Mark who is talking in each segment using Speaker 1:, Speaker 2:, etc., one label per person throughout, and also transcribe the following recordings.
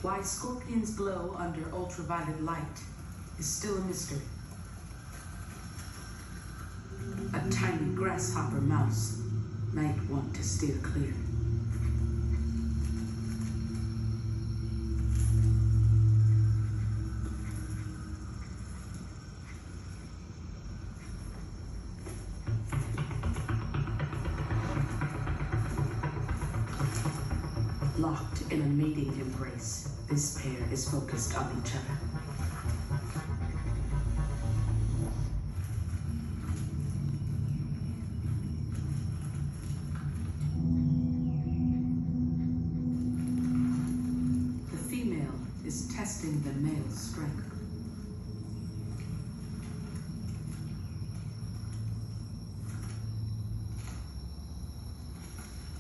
Speaker 1: Why scorpions glow under ultraviolet light is still a mystery. A tiny grasshopper mouse might want to steer clear. Locked in a mating embrace, this pair is focused on each other. The female is testing the male's strength.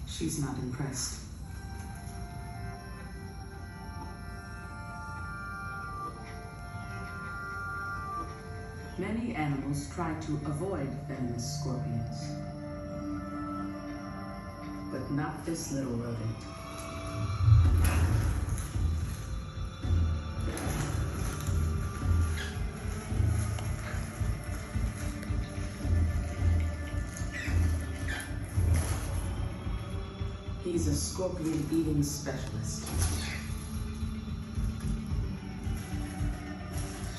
Speaker 1: She's not impressed. Many animals try to avoid venomous scorpions, but not this little rodent. He's a scorpion-eating specialist.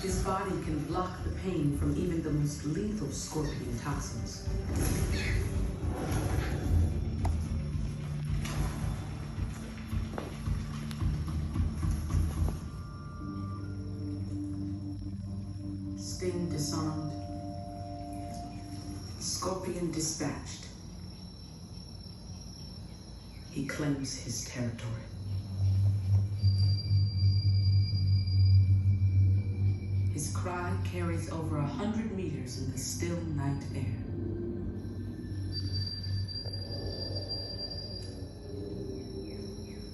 Speaker 1: His body can block the pain from even the most lethal scorpion toxins. Sting disarmed. Scorpion dispatched. He claims his territory. His cry carries over 100 meters in the still night air.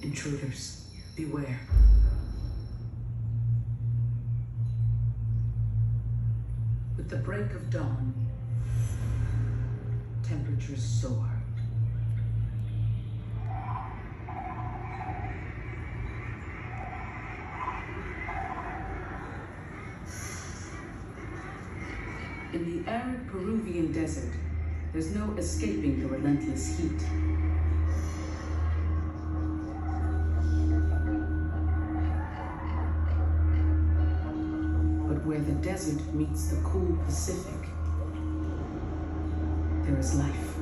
Speaker 1: Intruders, beware. With the break of dawn, temperatures soar. In the arid Peruvian desert, there's no escaping the relentless heat. But where the desert meets the cool Pacific, there is life.